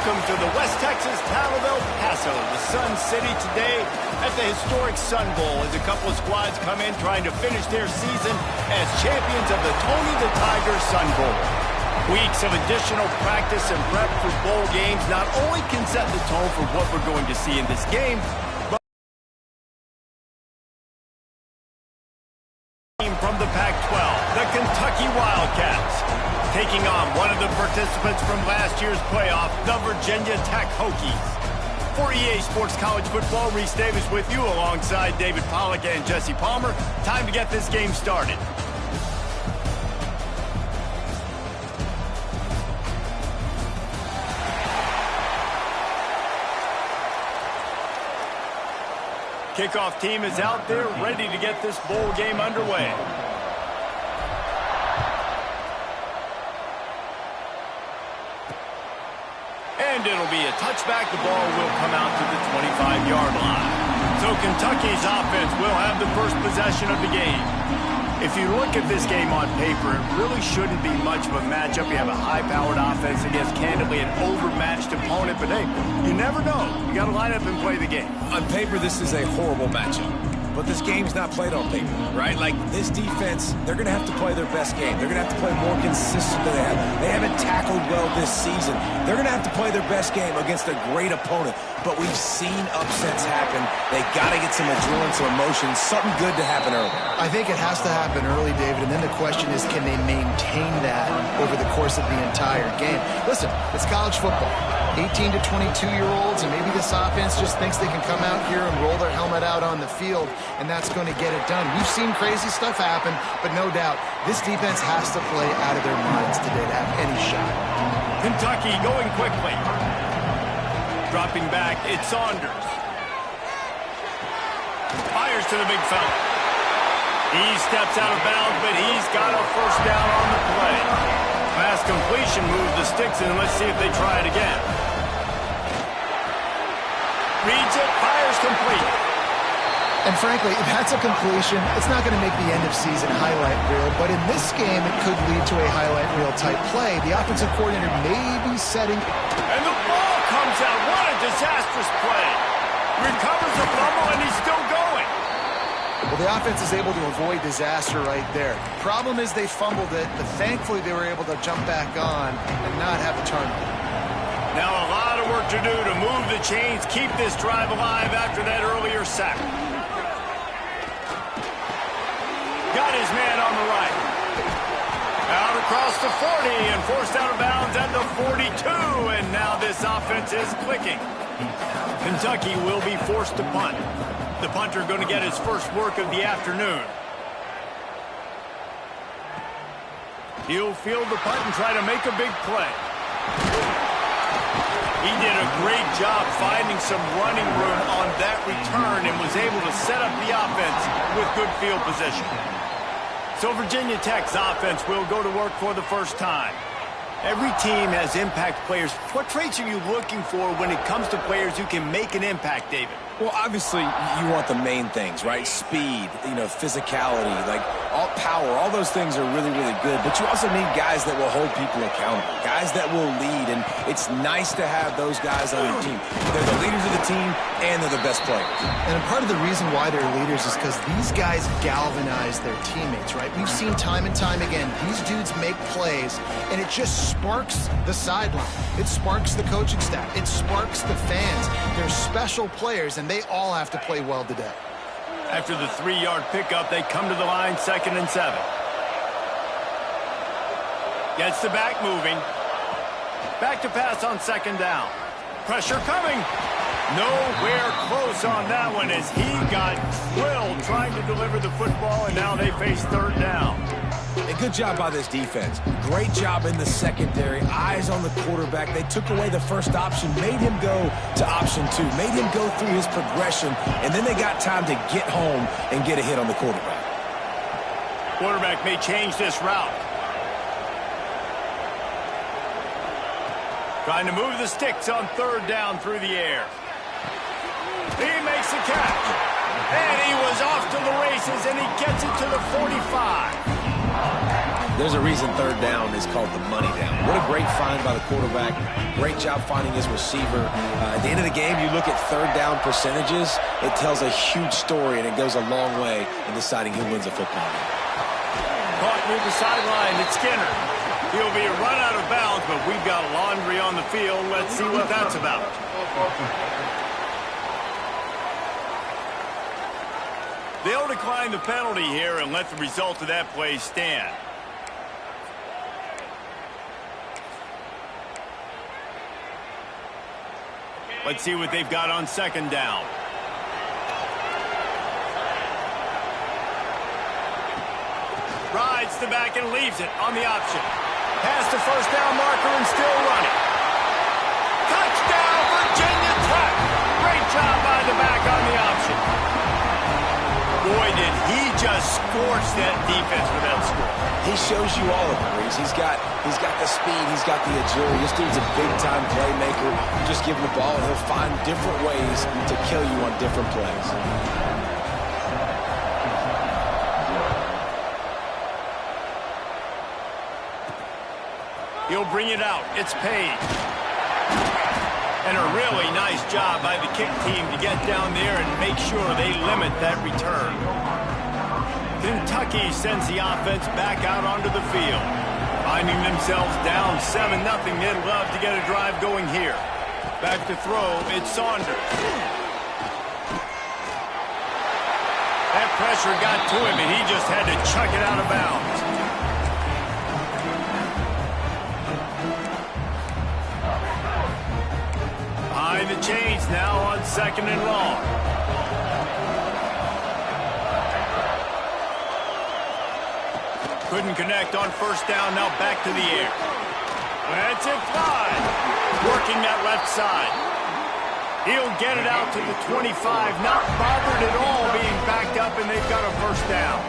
Welcome to the West Texas town of El Paso, the Sun City, today at the historic Sun Bowl as a couple of squads come in trying to finish their season as champions of the Tony the Tiger Sun Bowl. Weeks of additional practice and prep for bowl games not only can set the tone for what we're going to see in this game, but from the Pac-12, the Kentucky Wildcats, taking on one of the participants from last year's playoff, the Virginia Tech Hokies. For EA Sports College Football, Reese Davis with you alongside David Pollack and Jesse Palmer. Time to get this game started. Kickoff team is out there ready to get this bowl game underway. And it'll be a touchback. The ball will come out to the 25-yard line. So Kentucky's offense will have the first possession of the game. If you look at this game on paper, it really shouldn't be much of a matchup. You have a high-powered offense against, candidly, an overmatched opponent. But, hey, you never know. You got to line up and play the game. On paper, this is a horrible matchup. But this game's not played on paper, right? Like, this defense, they're going to have to play their best game. They're going to have to play more consistent than they have. They haven't tackled well this season. They're going to have to play their best game against a great opponent. But we've seen upsets happen. They got to get some adrenaline, some emotion, something good to happen early. I think it has to happen early, David, and then the question is, can they maintain that over the course of the entire game? Listen, it's college football. 18 to 22-year-olds, and maybe this offense just thinks they can come out here and roll their helmet out on the field, and that's going to get it done. We've seen crazy stuff happen, but no doubt, this defense has to play out of their minds today to have any shot. Kentucky going quickly. Dropping back, it's Saunders. Fires to the big fella. He steps out of bounds, but he's got a first down on the play. Pass completion moves the sticks, and let's see if they try it again. Reads it, fires complete. And frankly, if that's a completion, it's not going to make the end-of-season highlight reel, but in this game, it could lead to a highlight reel type play. The offensive coordinator may be setting... And the ball comes out. What a disastrous play. Recovers the fumble, and he's still going. Well, the offense is able to avoid disaster right there. Problem is they fumbled it, but thankfully they were able to jump back on and not have a turnover. Now a lot of work to do to move the chains, keep this drive alive after that earlier sack. Got his man on the right. Out across the 40 and forced out of bounds at the 42, and now this offense is clicking. Kentucky will be forced to punt. The punter going to get his first work of the afternoon. He'll field the punt and try to make a big play. He did a great job finding some running room on that return and was able to set up the offense with good field position. So Virginia Tech's offense will go to work for the first time. Every team has impact players. What traits are you looking for when it comes to players who can make an impact, David? Well, obviously, you want the main things, right? Speed, physicality, like all power, all those things are really, really good. But you also need guys that will hold people accountable, guys that will lead. And it's nice to have those guys on your team. They're the leaders of the team, and they're the best players. And part of the reason why they're leaders is because these guys galvanize their teammates, right? We've seen time and time again, these dudes make plays, and it just sparks the sideline. It sparks the coaching staff. It sparks the fans. They're special players, and they all have to play well today. After the 3-yard pickup, they come to the line, 2nd and 7. Gets the back moving. Back to pass on 2nd down. Pressure coming. Nowhere close on that one as he got drilled trying to deliver the football, and now they face 3rd down. A good job by this defense. Great job in the secondary. Eyes on the quarterback. They took away the first option, made him go to option 2, made him go through his progression, and then they got time to get home and get a hit on the quarterback. Quarterback may change this route. Trying to move the sticks on 3rd down through the air. He makes the catch. And he was off to the races, and he gets it to the 45. There's a reason third down is called the money down. What a great find by the quarterback. Great job finding his receiver. At the end of the game, you look at third down percentages. It tells a huge story, and it goes a long way in deciding who wins a football game. Caught near the sideline. It's Skinner. He'll be run out of bounds, but we've got laundry on the field. Let's see what that's about. They'll decline the penalty here and let the result of that play stand. Let's see what they've got on second down. Rides the back and leaves it on the option. Past the first down marker and still running. Touchdown, Virginia Tech. Great job by the back on the option. Boy, did he just scorch that defense with that score. He shows you all of it, Reese. He's got the speed, he's got the agility. This dude's a big-time playmaker. You just give him the ball, and he'll find different ways to kill you on different plays. He'll bring it out. It's Page. And a really nice job by the kick team to get down there and make sure they limit that return. Kentucky sends the offense back out onto the field. Finding themselves down 7-0, they'd love to get a drive going here. Back to throw, it's Saunders. That pressure got to him, and he just had to chuck it out of bounds. Behind the chains now on second and long. Couldn't connect on first down, now back to the air. That's it fly. Working that left side. He'll get it out to the 25, not bothered at all being backed up, and they've got a first down.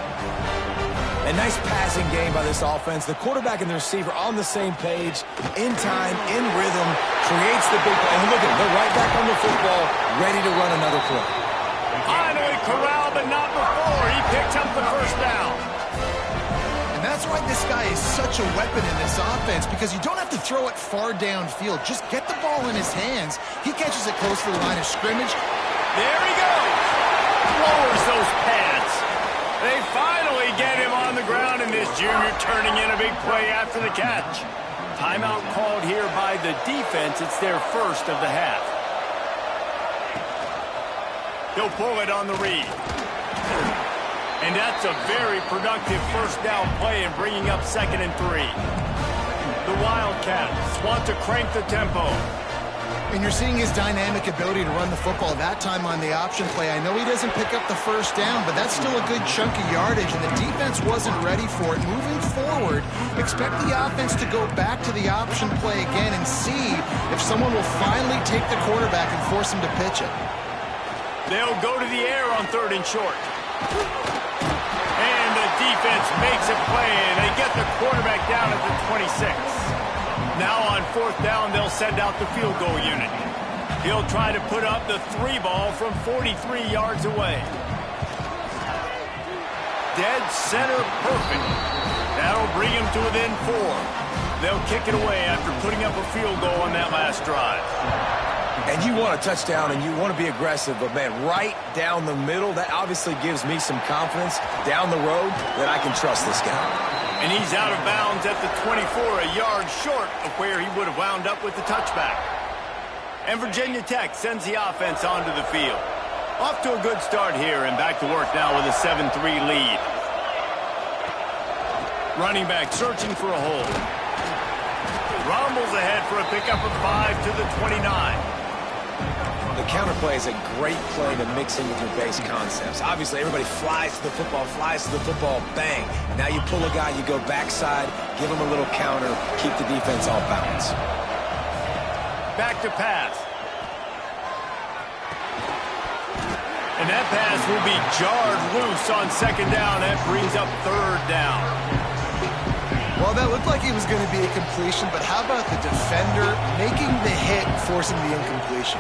A nice passing game by this offense. The quarterback and the receiver on the same page, in time, in rhythm, creates the big play. And look at them, they're right back on the football, ready to run another play. Finally corralled, but not before. He picks up the first down. And that's why this guy is such a weapon in this offense, because you don't have to throw it far downfield. Just get the ball in his hands. He catches it close to the line of scrimmage. There he goes. Lowers those pads. They finally get him on the ground, and this junior turning in a big play after the catch. Timeout called here by the defense. It's their first of the half. He'll pull it on the read. And that's a very productive first down play in bringing up 2nd and 3. The Wildcats want to crank the tempo. And you're seeing his dynamic ability to run the football, that time on the option play. I know he doesn't pick up the first down, but that's still a good chunk of yardage, and the defense wasn't ready for it. Moving forward, expect the offense to go back to the option play again and see if someone will finally take the quarterback and force him to pitch it. They'll go to the air on 3rd and short. And the defense makes a play, and they get the quarterback down at the 26. Now on 4th down, they'll send out the field goal unit. He'll try to put up the 3 ball from 43 yards away. Dead center perfect. That'll bring him to within 4. They'll kick it away after putting up a field goal on that last drive. And you want a touchdown, and you want to be aggressive, but, man, right down the middle, that obviously gives me some confidence down the road that I can trust this guy. And he's out of bounds at the 24, a yard short of where he would have wound up with the touchback. And Virginia Tech sends the offense onto the field. Off to a good start here, and back to work now with a 7-3 lead. Running back searching for a hole. Rumbles ahead for a pickup of 5 to the 29. The counter play is a great play to mix in with your base concepts. Obviously, everybody flies to the football, bang. Now you pull a guy, you go backside, give him a little counter, keep the defense off balance. Back to pass. And that pass will be jarred loose on 2nd down. That brings up 3rd down. Well, that looked like it was going to be a completion, but how about the defender making the hit, forcing the incompletion?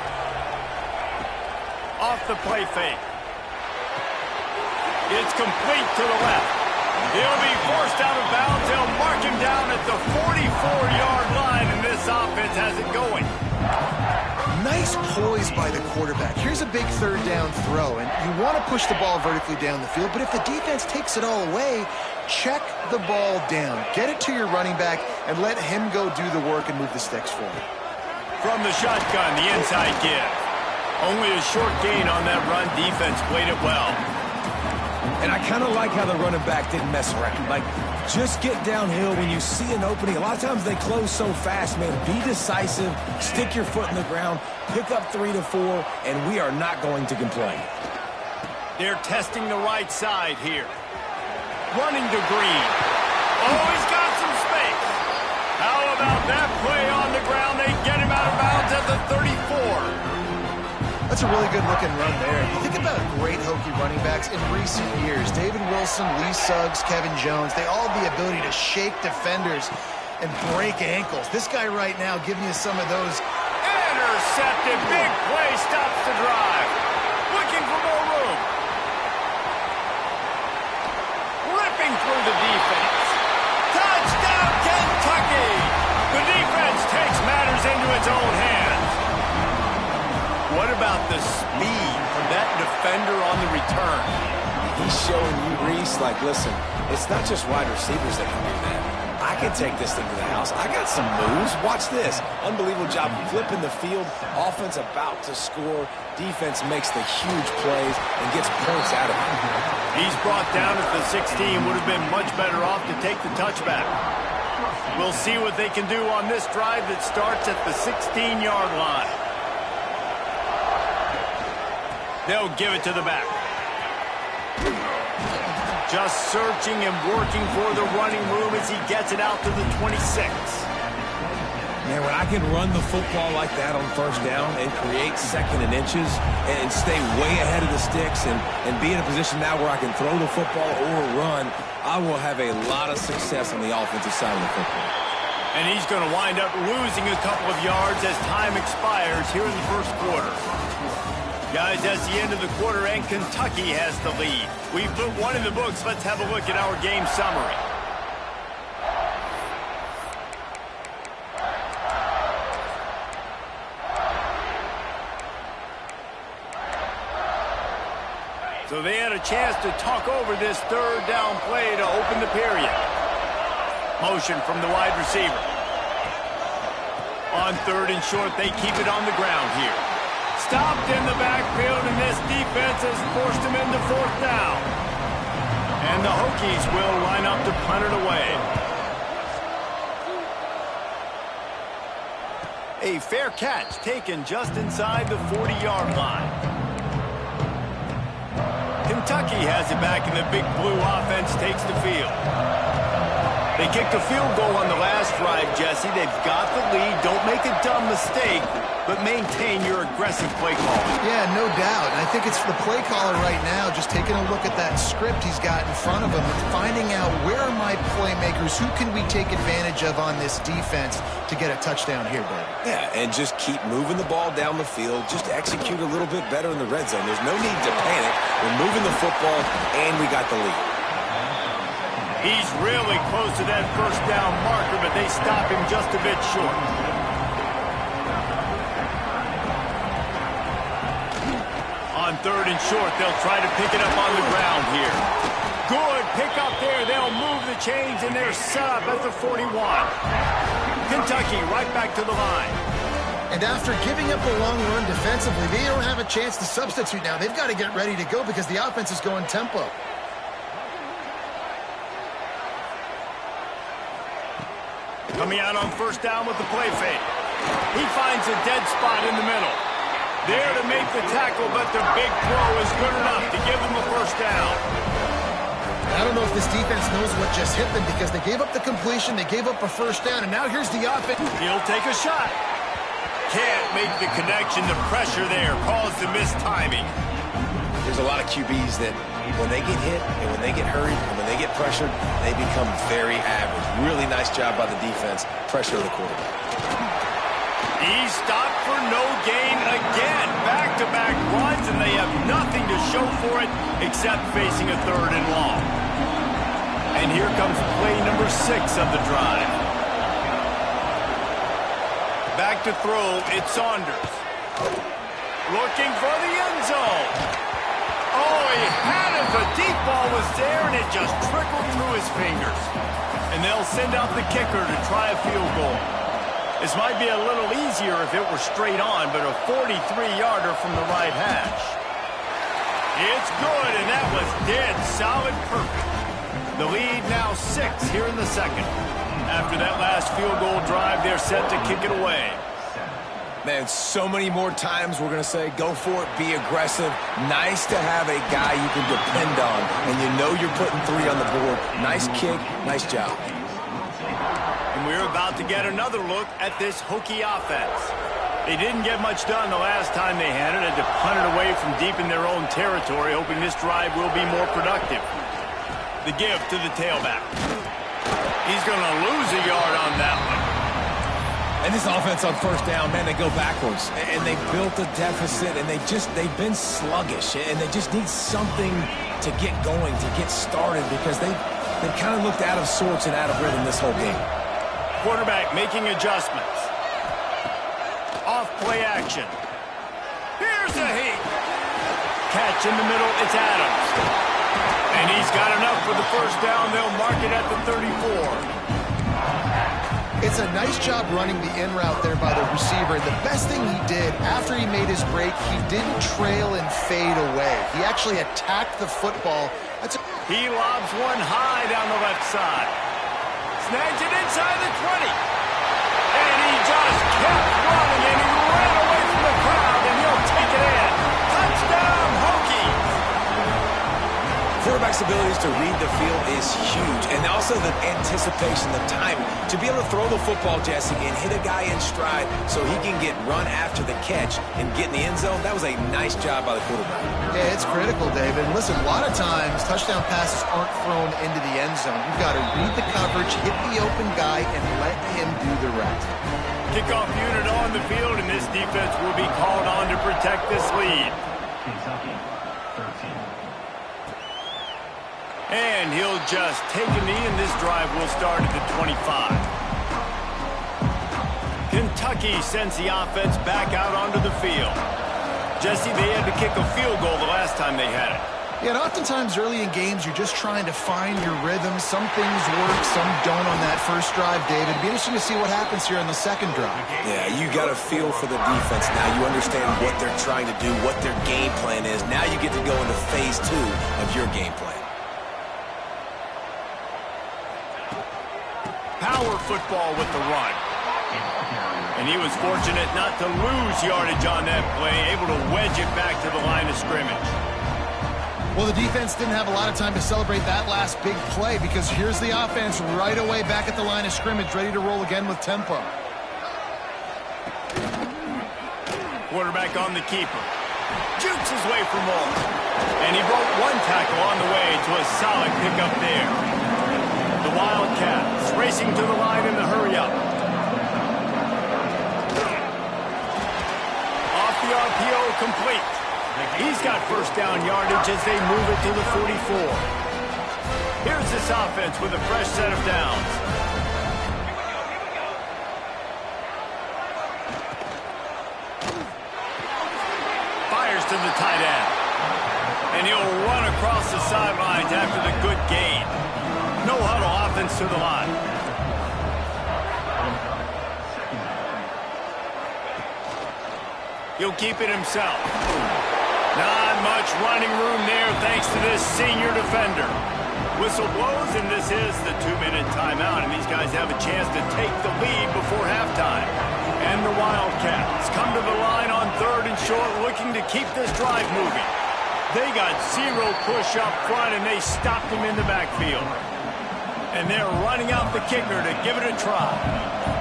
Off the play fake. It's complete to the left. He'll be forced out of bounds. They'll mark always by the quarterback. Here's a big third down throw, and you want to push the ball vertically down the field, but if the defense takes it all away, check the ball down. Get it to your running back and let him go do the work and move the sticks for you. From the shotgun, the inside give. Only a short gain on that run. Defense played it well. And I kind of like how the running back didn't mess around. Like, just get downhill when you see an opening. A lot of times they close so fast, man. Be decisive, stick your foot in the ground, pick up 3 to 4, and we are not going to complain. They're testing the right side here. Running to Green. Oh, he's got some space. How about that play on the ground? They get him out of bounds at the 34. That's a really good-looking run there. You think about great Hokie running backs in recent years. David Wilson, Lee Suggs, Kevin Jones, they all have the ability to shake defenders and break ankles. This guy right now giving you some of those. Intercepted. Big play. Stops the drive. Looking for more room. Ripping through the defense. Touchdown, Kentucky. The defense takes matters into its own hands. What about the speed from that defender on the return? He's showing you, Reese, like, listen, it's not just wide receivers that can do that. I can take this thing to the house. I got some moves. Watch this. Unbelievable job flipping the field. Offense about to score. Defense makes the huge plays and gets points out of it. He's brought down at the 16. Would have been much better off to take the touchback. We'll see what they can do on this drive that starts at the 16-yard line. They'll give it to the back. Just searching and working for the running room as he gets it out to the 26. Man, when I can run the football like that on first down and create second and inches and stay way ahead of the sticks and be in a position now where I can throw the football or run, I will have a lot of success on the offensive side of the football. And he's going to wind up losing a couple of yards as time expires here in the first quarter. Guys, that's the end of the quarter, and Kentucky has the lead. We've put one in the books. Let's have a look at our game summary. So they had a chance to talk over this third down play to open the period. Motion from the wide receiver. On third and short, they keep it on the ground here. Stopped in the backfield, and this defense has forced him into fourth down. And the Hokies will line up to punt it away. A fair catch taken just inside the 40-yard line. Kentucky has it back, and the Big Blue offense takes the field. They kicked a field goal on the last drive, Jesse. They've got the lead. Don't make a dumb mistake, but maintain your aggressive play call. Yeah, no doubt. And I think it's the play caller right now just taking a look at that script he's got in front of him and finding out where are my playmakers, who can we take advantage of on this defense to get a touchdown here, Dave. Yeah, and just keep moving the ball down the field. Just execute a little bit better in the red zone. There's no need to panic. We're moving the football, and we got the lead. He's really close to that first down marker, but they stop him just a bit short. On third and short, they'll try to pick it up on the ground here. Good pick up there. They'll move the chains, and they're set up at the 41. Kentucky right back to the line. And after giving up a long run defensively, they don't have a chance to substitute now. They've got to get ready to go because the offense is going tempo. Coming out on first down with the play fake. He finds a dead spot in the middle. There to make the tackle, but the big throw is good enough to give them a first down. I don't know if this defense knows what just hit them because they gave up the completion, they gave up a first down, and now here's the offense. He'll take a shot. Can't make the connection. The pressure there caused the missed timing. There's a lot of QBs that when they get hit and when they get hurried and when they get pressured, they become very average. Really nice job by the defense. Pressure of the quarterback. He's stopped for no gain again. Back-to-back runs, and they have nothing to show for it except facing a third and long. And here comes play number 6 of the drive. Back to throw, it's Saunders. looking for the end zone. Oh, he had it. The deep ball was there, and it just trickled through his fingers. And they'll send out the kicker to try a field goal. This might be a little easier if it were straight on, but a 43-yarder from the right hash. It's good, and that was dead solid perfect. The lead now 6 here in the second. After that last field goal drive, they're set to kick it away. Man, so many more times we're going to say, go for it, be aggressive. Nice to have a guy you can depend on, and you know you're putting 3 on the board. Nice kick, nice job. And we're about to get another look at this Hokie offense. They didn't get much done the last time they had it. Had to punt it away from deep in their own territory, hoping this drive will be more productive. The give to the tailback. He's going to lose a yard on that one. And this offense on first down, man, they go backwards. And they built a deficit, and they've been sluggish. And they just need something to get going, to get started, because they've kind of looked out of sorts and out of rhythm this whole game. Quarterback making adjustments. Off play action. Here's a heat. Catch in the middle, it's Adams. And he's got enough for the first down. They'll mark it at the 34. It's a nice job running the in route there by the receiver. And the best thing he did after he made his break, he didn't trail and fade away. He actually attacked the football. He lobs one high down the left side. Snags it inside the 20. And he just kept running, and he ran away from the crowd, and he'll take it in. Touchdown, Hokies! Quarterback's abilities to read the field is huge, and also the anticipation, the timing. To be able to throw the football, Jesse, and hit a guy in stride so he can get run after the catch and get in the end zone, that was a nice job by the quarterback. Yeah, it's critical, David. And listen, a lot of times touchdown passes aren't thrown into the end zone. You've got to read the coverage, hit the open guy, and let him do the rest. Kickoff unit on the field, and this defense will be called on to protect this lead. And he'll just take a knee, and this drive will start at the 25. Kentucky sends the offense back out onto the field. Jesse, they had to kick a field goal the last time they had it. Yeah, and oftentimes early in games, you're just trying to find your rhythm. Some things work, some don't on that first drive, David. It'd be interesting to see what happens here on the second drive. Yeah, you got a feel for the defense now. You understand what they're trying to do, what their game plan is. Now you get to go into phase 2 of your game plan. Power football with the run. And he was fortunate not to lose yardage on that play, able to wedge it back to the line of scrimmage. Well, the defense didn't have a lot of time to celebrate that last big play because here's the offense right away back at the line of scrimmage, ready to roll again with tempo. Quarterback on the keeper. Jukes his way for more. And he broke one tackle on the way to a solid pickup there. The Wildcats racing to the line in the hurry-up. Off the RPO, complete. He's got first down yardage as they move it to the 44. Here's this offense with a fresh set of downs. Fires to the tight end. And he'll run across the sidelines after the good gain. No huddle offense to the line. He'll keep it himself. Not much running room there thanks to this senior defender. Whistle blows, and this is the 2-minute timeout, and these guys have a chance to take the lead before halftime. And the Wildcats come to the line on 3rd and short, looking to keep this drive moving. They got 0 push up front, and they stopped him in the backfield. And they're running out the kicker to give it a try.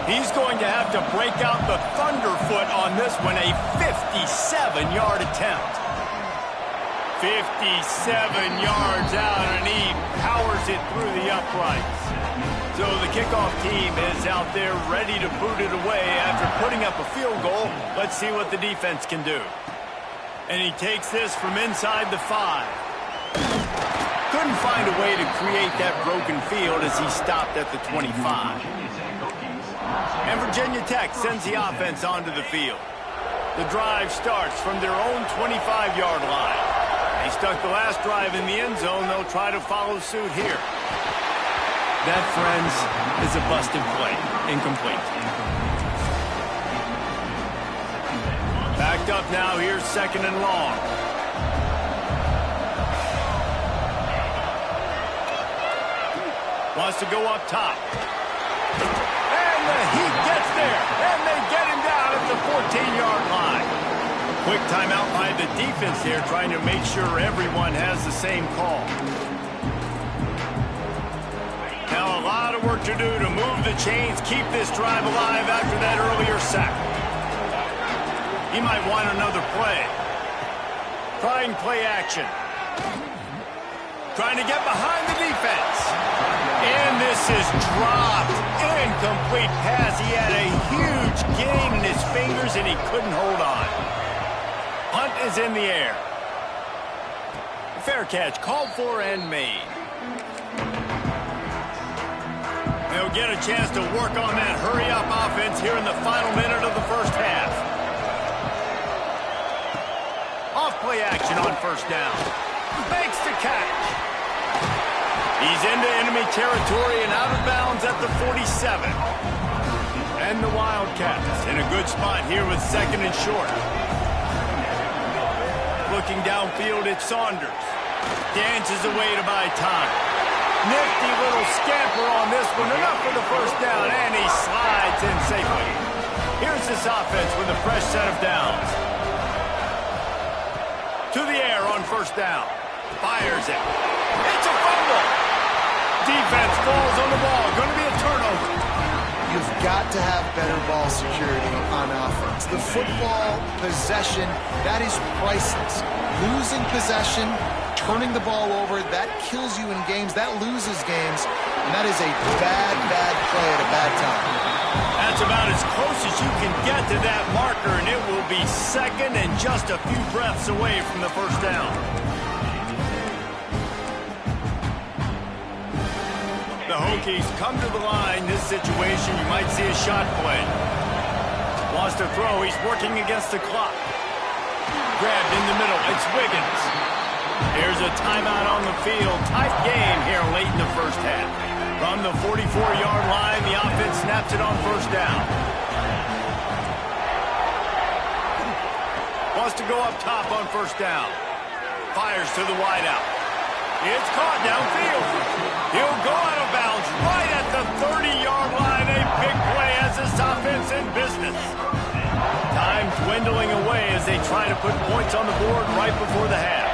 He's going to have to break out the thunderfoot on this one, a 57-yard attempt. 57 yards out, and he powers it through the uprights. So the kickoff team is out there ready to boot it away after putting up a field goal. Let's see what the defense can do. And he takes this from inside the 5. Couldn't find a way to create that broken field as he stopped at the 25. And Virginia Tech sends the offense onto the field. The drive starts from their own 25-yard line. They stuck the last drive in the end zone. They'll try to follow suit here. That, friends, is a busted play. Incomplete. Backed up now. Here's 2nd and long. Wants to go up top. And the Heat gets there. And they get him down at the 14-yard line. Quick timeout by the defense here, trying to make sure everyone has the same call. Now a lot of work to do to move the chains, keep this drive alive after that earlier sack. He might want another play. Trying play action. Trying to get behind the defense. And this is dropped. Incomplete pass. He had a huge gain in his fingers and he couldn't hold on. Punt is in the air. Fair catch called for and made. They'll get a chance to work on that hurry-up offense here in the final minute of the first half. Off play action on first down. Makes the catch. He's into enemy territory and out of bounds at the 47. And the Wildcats in a good spot here with 2nd and short. Looking downfield at Saunders. Dances away to buy time. Nifty little scamper on this one. Enough for the first down, and he slides in safely. Here's this offense with a fresh set of downs. To the air on first down. Fires it. It's a fumble. Defense falls on the ball. Going to be a turnover. You've got to have better ball security on offense. The football possession, that is priceless. Losing possession, turning the ball over, that kills you in games. That loses games. And that is a bad, bad play at a bad time. That's about as close as you can get to that marker, and it will be 2nd and just a few breaths away from the first down. The Hokies come to the line. This situation, you might see a shot play. Wants to throw. He's working against the clock. Grabbed in the middle. It's Wiggins. Here's a timeout on the field. Tight game here late in the first half. From the 44-yard line, the offense snaps it on first down. Wants to go up top on first down. Fires to the wideout. It's caught downfield. He'll go out of bounds right at the 30-yard line. A big play as this offense in business. Time dwindling away as they try to put points on the board right before the half.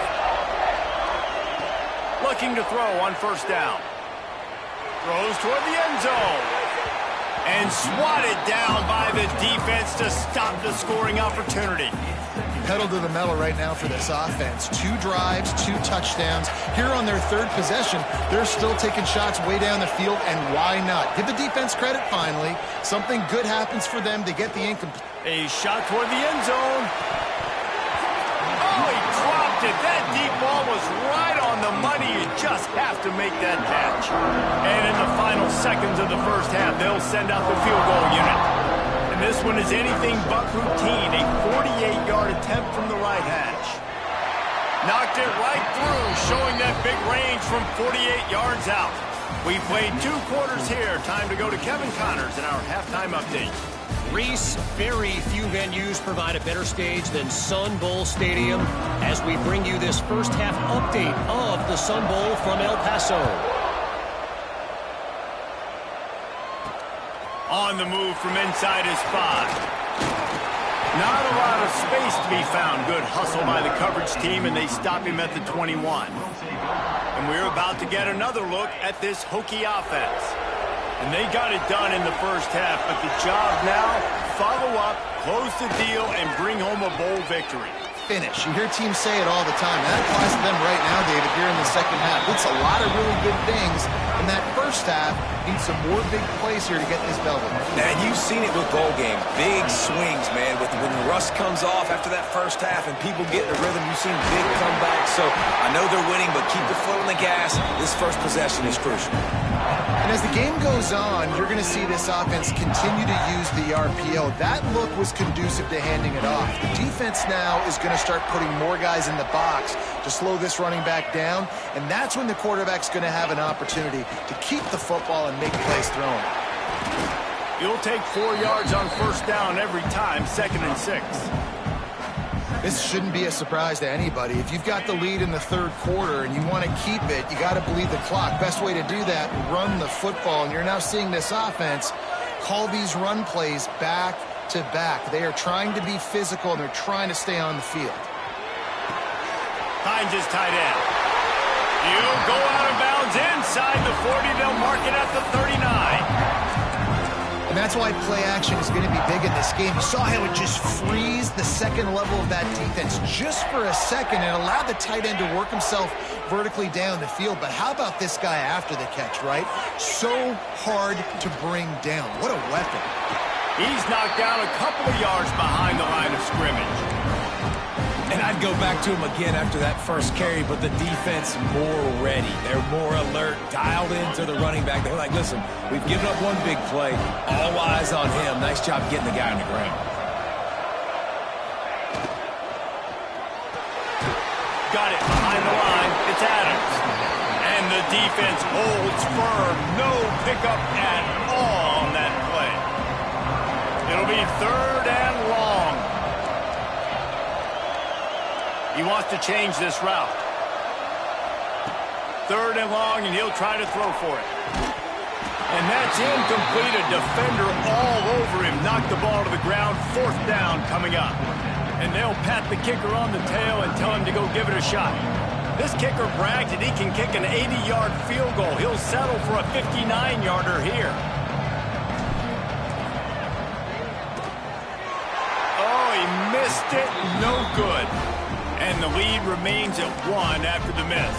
Looking to throw on first down. Throws toward the end zone. And swatted down by the defense to stop the scoring opportunity. Pedal to the metal right now for this offense. 2 drives, 2 touchdowns. Here on their 3rd possession, they're still taking shots way down the field, and why not? Give the defense credit finally. Something good happens for them to get the incomplete. A shot toward the end zone. Oh, he dropped it. That deep ball was right on the money. You just have to make that catch. And in the final seconds of the first half, they'll send out the field goal unit. And this one is anything but routine. A 48-yard attempt from the right hash. Knocked it right through, showing that big range from 48 yards out. We played 2 quarters here. Time to go to Kevin Connors in our halftime update. Reese, very few venues provide a better stage than Sun Bowl Stadium as we bring you this first half update of the Sun Bowl from El Paso. On the move from inside his 5. Not a lot of space to be found. Good hustle by the coverage team, and they stop him at the 21. And we're about to get another look at this Hokie offense. And they got it done in the first half, but the job now, follow up, close the deal, and bring home a bowl victory. Finish. You hear teams say it all the time. And that applies to them right now, David, here in the second half. It's a lot of really good things. In that first half, need some more big plays here to get this belted. And you've seen it with bowl game. Big swings, man. When rust comes off after that first half and people get in the rhythm, you've seen big comebacks. So I know they're winning, but keep the foot on the gas. This first possession is crucial. And as the game goes on, you're going to see this offense continue to use the RPO. That look was conducive to handing it off. The defense now is going to start putting more guys in the box to slow this running back down, and that's when the quarterback's going to have an opportunity to keep the football and make plays throwing. You'll take 4 yards on first down every time, 2nd and 6. This shouldn't be a surprise to anybody. If you've got the lead in the third quarter and you want to keep it, you got to bleed the clock. Best way to do that, run the football. And you're now seeing this offense call these run plays back to back. They are trying to be physical, and they're trying to stay on the field. Hines is tight end. He'll go out of bounds inside the 40. They'll mark it at the 39. And that's why play action is going to be big in this game. You saw how it just frees the second level of that defense just for a second and allowed the tight end to work himself vertically down the field. But how about this guy after the catch, right? So hard to bring down. What a weapon. He's knocked down a couple of yards behind the line of scrimmage. And I'd go back to him again after that first carry, but the defense more ready. They're more alert, dialed into the running back. They're like, listen, we've given up one big play. All eyes on him. Nice job getting the guy on the ground. Got it behind the line. It's Adams. And the defense holds firm. No pickup at all on that play. It'll be 3rd and long. He wants to change this route. 3rd and long, and he'll try to throw for it. And that's incomplete. A defender all over him. Knocked the ball to the ground. 4th down coming up. And they'll pat the kicker on the tail and tell him to go give it a shot. This kicker bragged that he can kick an 80-yard field goal. He'll settle for a 59-yarder here. Oh, he missed it. No good. And the lead remains at 1 after the miss.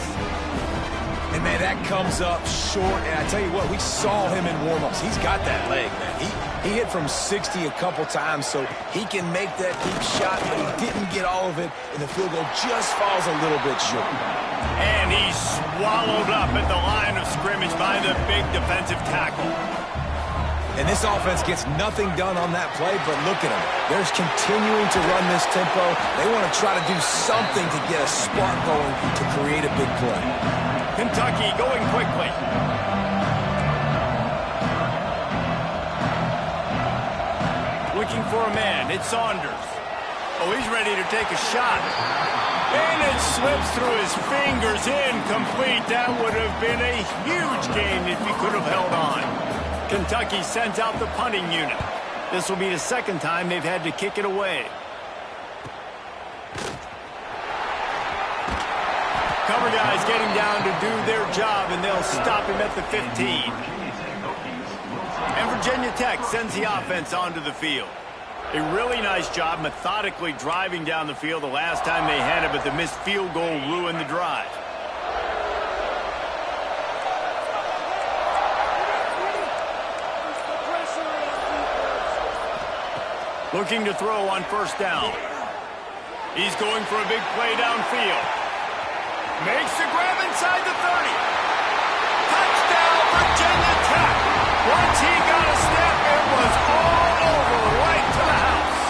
And, man, that comes up short. And I tell you what, we saw him in warm-ups. He's got that leg, man. He hit from 60 a couple times, so he can make that deep shot, but he didn't get all of it, and the field goal just falls a little bit short. And he's swallowed up at the line of scrimmage by the big defensive tackle. And this offense gets nothing done on that play, but look at them. They're continuing to run this tempo. They want to try to do something to get a spark going to create a big play. Kentucky going quickly. Looking for a man. It's Saunders. Oh, he's ready to take a shot. And it slips through his fingers. Incomplete. That would have been a huge gain if he could have held on. Kentucky sends out the punting unit. This will be the 2nd time they've had to kick it away. Cover guys getting down to do their job, and they'll stop him at the 15. And Virginia Tech sends the offense onto the field. A really nice job methodically driving down the field the last time they had it, but the missed field goal ruined the drive. Looking to throw on first down. He's going for a big play downfield. Makes the grab inside the 30. Touchdown, Virginia Tech. Once he got a step, it was all over, right to the house.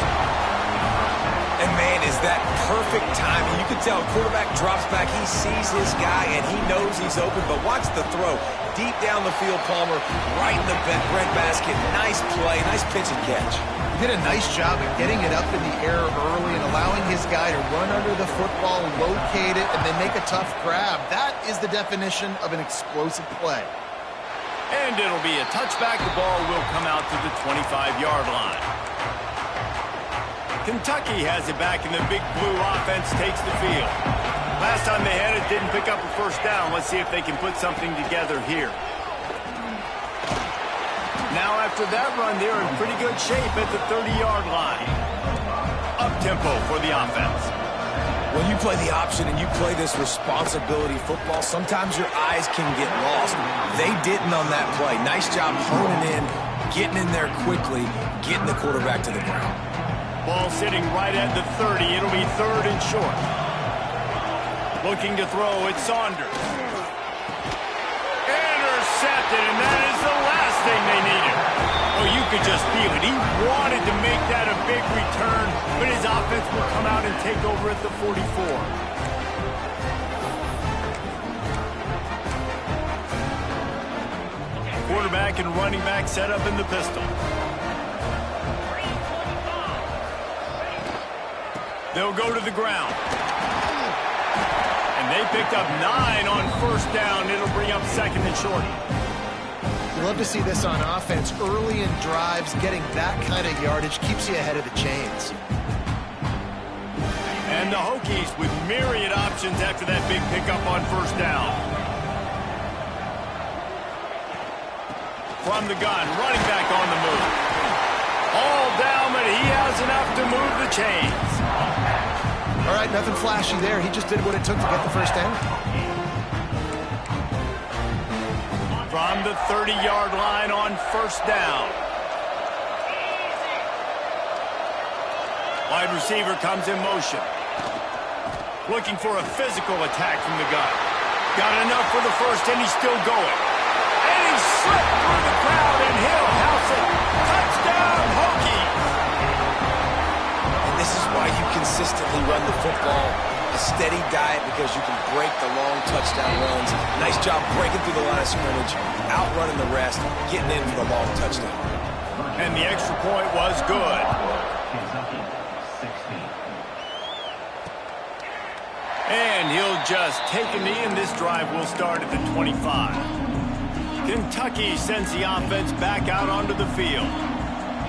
And, man, is that perfect timing. You can tell quarterback drops back. He sees his guy, and he knows he's open. But watch the throw. Deep down the field, Palmer, right in the breadbasket. Nice play, nice pitch and catch. He did a nice job of getting it up in the air early and allowing his guy to run under the football, locate it, and then make a tough grab. That is the definition of an explosive play. And it'll be a touchback. The ball will come out to the 25-yard line. Kentucky has it back, and the big blue offense takes the field. Last time they had it, didn't pick up a first down. Let's see if they can put something together here. Now after that run, they're in pretty good shape at the 30-yard line. Up-tempo for the offense. When you play the option and you play this responsibility football, sometimes your eyes can get lost. They didn't on that play. Nice job honing in, getting in there quickly, getting the quarterback to the ground. Ball sitting right at the 30. It'll be 3rd and short. Looking to throw, it's Saunders. Intercepted. intercepted, and that is the last thing they needed. Oh, you could just feel it. He wanted to make that a big return, but his offense will come out and take over at the 44. Quarterback and running back set up in the pistol. They'll go to the ground. And they picked up 9 on first down. It'll bring up second and short. You love to see this on offense. Early in drives, getting that kind of yardage keeps you ahead of the chains. And the Hokies with myriad options after that big pickup on first down. From the gun, running back on the move. All down, but he has enough to move the chains. All right, nothing flashy there. He just did what it took to get the first down. From the 30-yard line on first down. Wide receiver comes in motion. Looking for a physical attack from the gun. Got enough for the first, and he's still going. And he slipped through the crowd, and he'll house it. Touchdown, Hokies! And this is why you consistently run the football. A steady diet because you can break the long touchdown runs. Nice job breaking through the line of scrimmage, outrunning the rest, getting in for the long touchdown. And the extra point was good. And he'll just take a knee, and this drive will start at the 25. Kentucky sends the offense back out onto the field.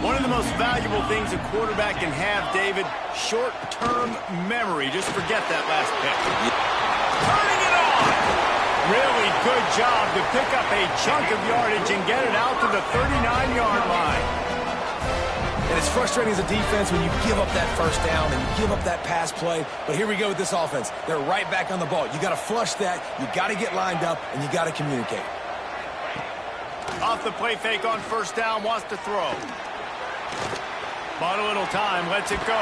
One of the most valuable things a quarterback can have, David, short-term memory. Just forget that last pick. Turning it on! Really good job to pick up a chunk of yardage and get it out to the 39-yard line. And it's frustrating as a defense when you give up that first down and you give up that pass play. But here we go with this offense. They're right back on the ball. You got to flush that. You got to get lined up, and you got to communicate. Off the play fake on first down, wants to throw. Bought a little time, lets it go.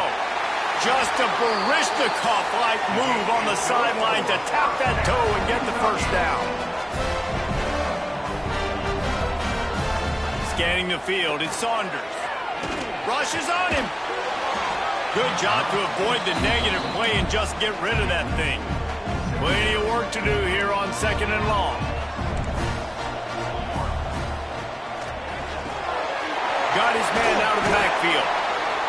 Just a Barishnikov-like move on the sideline to tap that toe and get the first down. Scanning the field, it's Saunders. Rushes on him. Good job to avoid the negative play and just get rid of that thing. Plenty of work to do here on second and long. Got his man out of the backfield.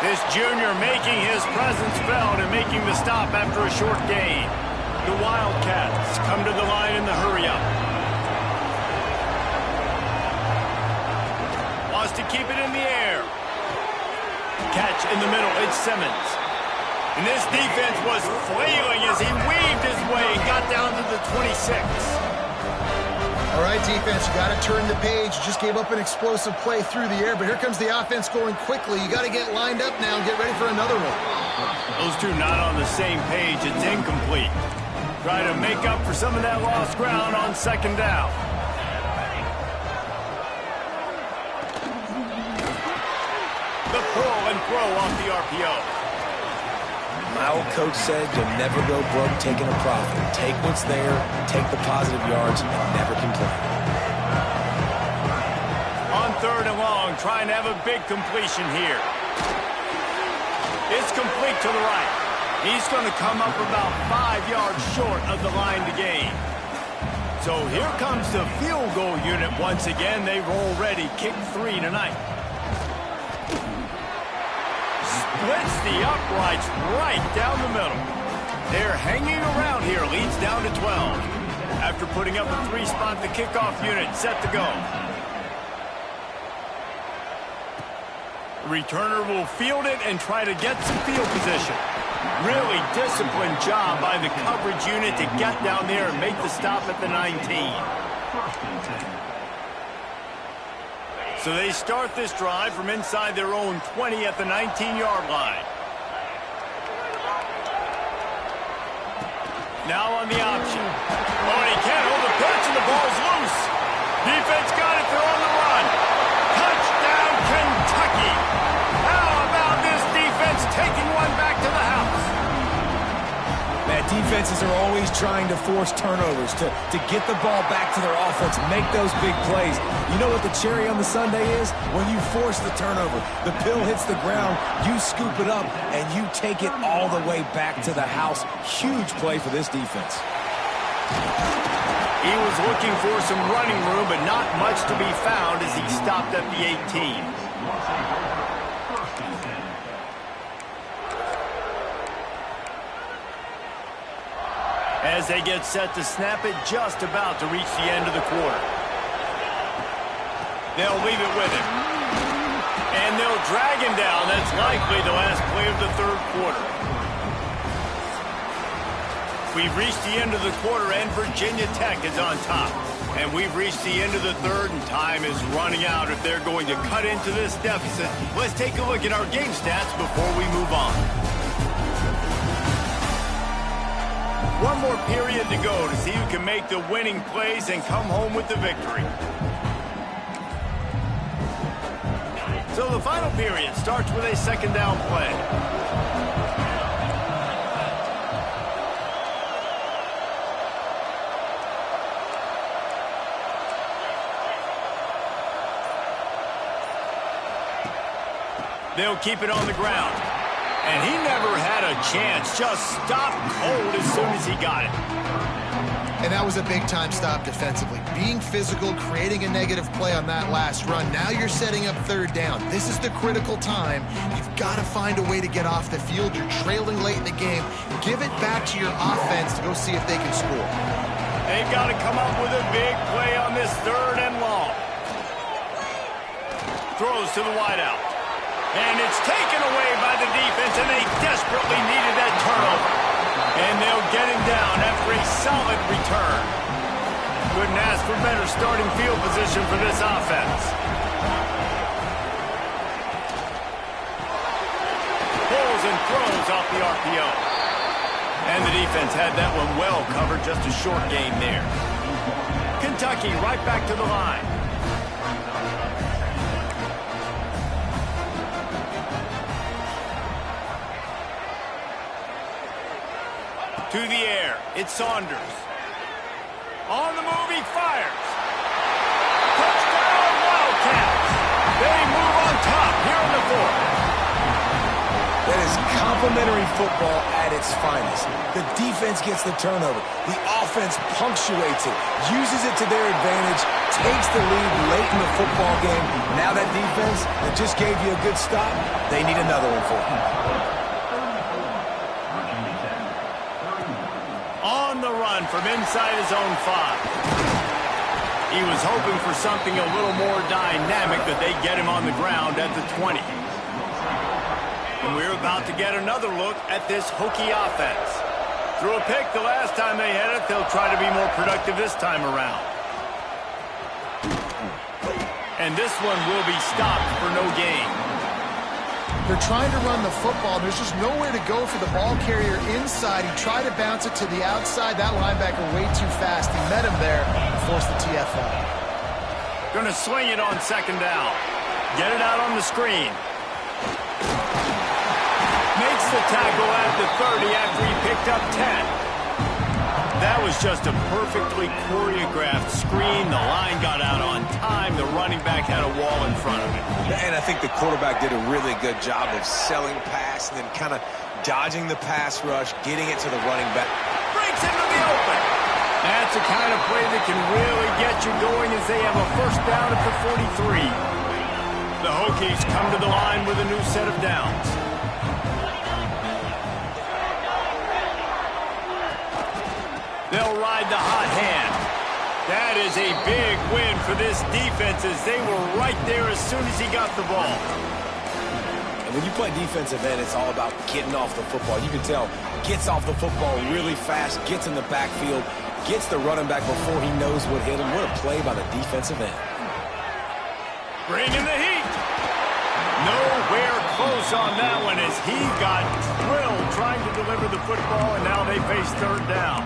This junior making his presence felt and making the stop after a short gain. The Wildcats come to the line in the hurry-up. Wants to keep it in the air. Catch in the middle, it's Simmons. And this defense was flailing as he weaved his way and got down to the 26. All right, defense, you got to turn the page. You just gave up an explosive play through the air, but here comes the offense going quickly. You got to get lined up now and get ready for another one. Those two not on the same page. It's incomplete. Try to make up for some of that lost ground on second down. The pull and throw off the RPO. My old coach said you'll never go broke taking a profit. Take what's there, take the positive yards, and never complain. On third and long, trying to have a big completion here. It's complete to the right. He's going to come up about 5 yards short of the line to gain. So here comes the field goal unit once again. They've already kicked 3 tonight. Splits the uprights right down the middle. They're hanging around here. Leads down to 12. After putting up a 3-spot, the kickoff unit set to go. The returner will field it and try to get some field position. Really disciplined job by the coverage unit to get down there and make the stop at the 19. So they start this drive from inside their own 20 at the 19-yard line. Now on the option. Oh, and he can't hold the pitch, and the ball's loose. Defense got it. They're on the run. Touchdown, Kentucky. How about this defense taking one back to the house? Man, Defenses are always trying to force turnovers, to get the ball back to their offense, make those big plays. You know what the cherry on the sundae is? When you force the turnover, the pill hits the ground, you scoop it up, and you take it all the way back to the house. Huge play for this defense. He was looking for some running room, but not much to be found as he stopped at the 18. As they get set to snap it, just about to reach the end of the quarter. They'll leave it with him. And they'll drag him down. That's likely the last play of the third quarter. We've reached the end of the quarter, and Virginia Tech is on top. And we've reached the end of the third, and time is running out if they're going to cut into this deficit. Let's take a look at our game stats before we move on. One more period to go to see who can make the winning plays and come home with the victory. So the final period starts with a second down play. They'll keep it on the ground. And he never had a chance, just stopped cold as soon as he got it. And that was a big-time stop defensively. Being physical, creating a negative play on that last run. Now you're setting up third down. This is the critical time. You've got to find a way to get off the field. You're trailing late in the game. Give it back to your offense to go see if they can score. They've got to come up with a big play on this third and long. Throws to the wideout. And it's taken away by the defense, and they desperately needed that turnover. And they'll get him down after a solid return. Couldn't ask for better starting field position for this offense. Pulls and throws off the RPO. And the defense had that one well covered, just a short gain there. Kentucky right back to the line. To the air, it's Saunders. On the move, he fires. Touchdown, Wildcats. They move on top here in the fourth. That is complimentary football at its finest. The defense gets the turnover. The offense punctuates it, uses it to their advantage, takes the lead late in the football game. Now that defense that just gave you a good stop, they need another one for them. On the run from inside his own 5. He was hoping for something a little more dynamic, that they get him on the ground at the 20. And we're about to get another look at this Hokie offense. Threw a pick the last time they had it. They'll try to be more productive this time around. And this one will be stopped for no gain. They're trying to run the football. There's just nowhere to go for the ball carrier inside. He tried to bounce it to the outside. That linebacker way too fast. He met him there and forced the TFL. Going to swing it on second down. Get it out on the screen. Makes the tackle at the 30 after he picked up 10. That was just a perfectly choreographed screen. The line got out on time. The running back had a wall in front of him. And I think the quarterback did a really good job of selling pass and then kind of dodging the pass rush, getting it to the running back. Breaks into the open. That's the kind of play that can really get you going as they have a first down at the 43. The Hokies come to the line with a new set of downs. They'll ride the hot hand. That is a big win for this defense, as they were right there as soon as he got the ball. And when you play defensive end, it's all about getting off the football. You can tell, gets off the football really fast, gets in the backfield, gets the running back before he knows what hit him. What a play by the defensive end. Bringing the heat. Nowhere close on that one, as he got drilled trying to deliver the football, and now they face third down.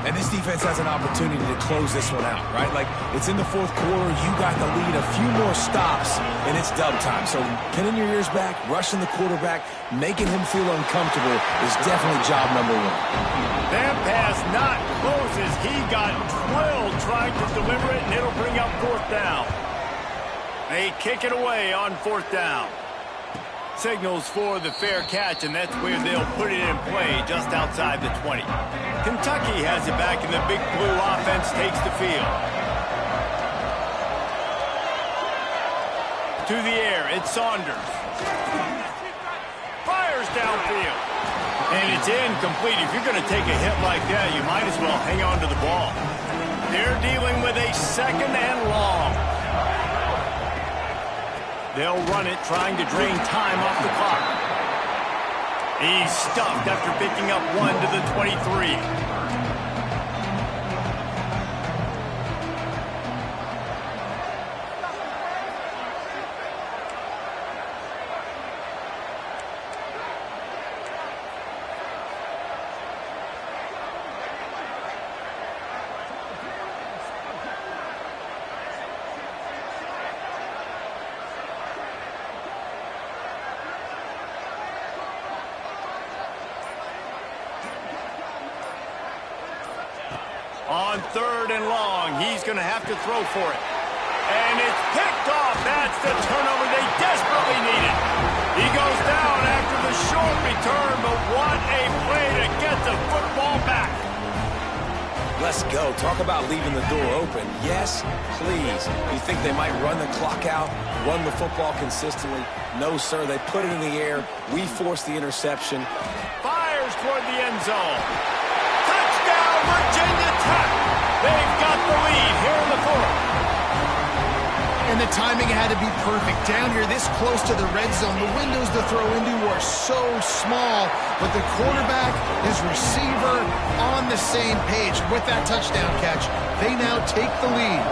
And this defense has an opportunity to close this one out, right? Like, it's in the fourth quarter. You got the lead, a few more stops, and it's dub time. So pinning your ears back, rushing the quarterback, making him feel uncomfortable is definitely job number one. That pass not close as he got drilled trying to deliver it, and it'll bring up fourth down. They kick it away on fourth down. Signals for the fair catch, and that's where they'll put it in play just outside the 20. Kentucky has it back, and the big blue offense takes the field. To the air, it's Saunders. Fires downfield. And it's incomplete. If you're going to take a hit like that, you might as well hang on to the ball. They're dealing with a second and long. They'll run it, trying to drain time off the clock. He's stuffed after picking up one to the 23. On third and long, he's going to have to throw for it. And it's picked off. That's the turnover they desperately needed. He goes down after the short return, but what a play to get the football back. Let's go. Talk about leaving the door open. Yes, please. You think they might run the clock out, run the football consistently? No, sir. They put it in the air. We forced the interception. Fires toward the end zone. Touchdown, Virginia Tech. They've got the lead here in the fourth. And the timing had to be perfect. Down here this close to the red zone, the windows to throw into are so small, but the quarterback, his receiver, on the same page. With that touchdown catch, they now take the lead.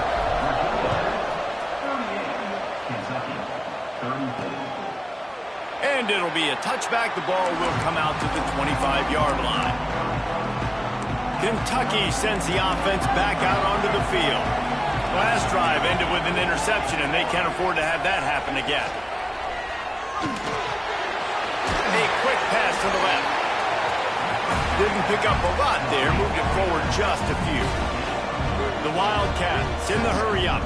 And it'll be a touchback. The ball will come out to the 25-yard line. Kentucky sends the offense back out onto the field. Last drive ended with an interception, and they can't afford to have that happen again. A quick pass to the left. Didn't pick up a lot there, moved it forward just a few. The Wildcats in the hurry-up.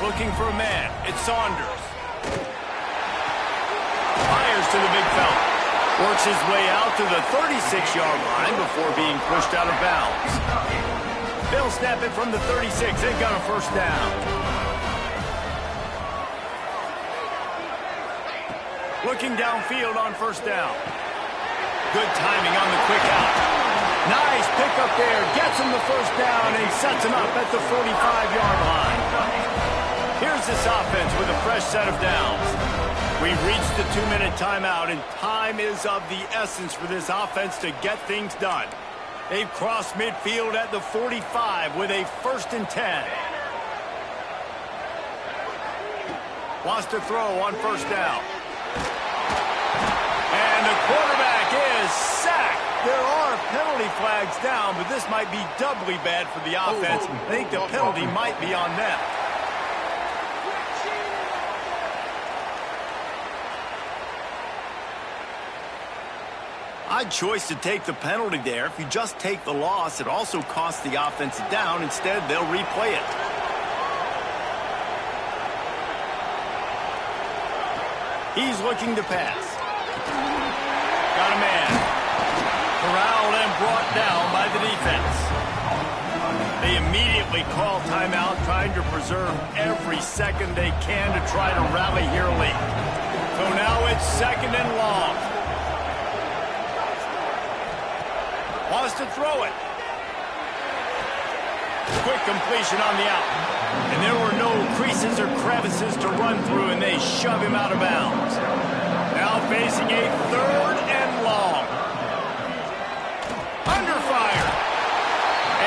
Looking for a man. It's Saunders. Fires to the big fella. Works his way out to the 36-yard line before being pushed out of bounds. They'll snap it from the 36. They've got a first down. Looking downfield on first down. Good timing on the quick out. Nice pickup there. Gets him the first down and sets him up at the 45-yard line. Here's this offense with a fresh set of downs. We've reached the 2-minute timeout, and time is of the essence for this offense to get things done. They've crossed midfield at the 45 with a 1st and 10. Wants to throw on first down. And the quarterback is sacked. There are penalty flags down, but this might be doubly bad for the offense. I think the penalty might be on them. Odd choice to take the penalty there. If you just take the loss, it also costs the offense a down. Instead, they'll replay it. He's looking to pass. Got a man. Corralled and brought down by the defense. They immediately call timeout, trying to preserve every second they can to try to rally here late. So now it's 2nd and long. Wants to throw it. Quick completion on the out. And there were no creases or crevices to run through, and they shove him out of bounds. Now facing a 3rd and long. Under fire.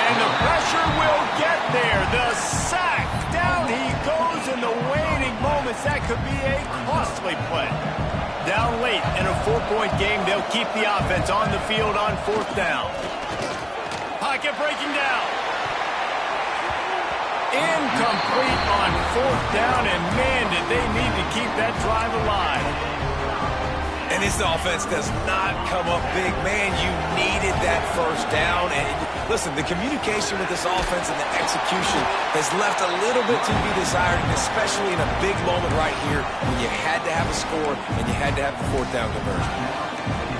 And the pressure will get there. The sack. Down he goes in the waning moments. That could be a costly play. down late in a 4-point game. They'll keep the offense on the field on 4th down. Pocket breaking down. Incomplete on 4th down, and man, did they need to keep that drive alive. And this offense does not come up big. Man, you needed that 1st down. And listen, the communication with this offense and the execution has left a little bit to be desired, and especially in a big moment right here when you had to have a score and you had to have the 4th down conversion.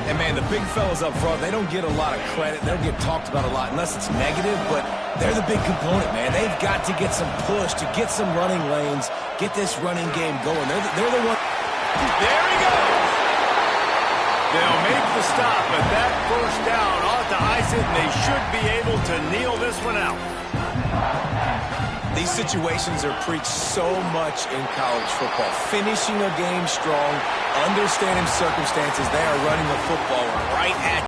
And, man, the big fellas up front, they don't get a lot of credit. They don't get talked about a lot unless it's negative, but they're the big component, man. They've got to get some push, to get some running lanes, get this running game going. They're the one. There he goes. They'll make the stop, but that 1st down ought to ice it, and they should be able to kneel this one out. These situations are preached so much in college football. Finishing a game strong, understanding circumstances. They are running the football right at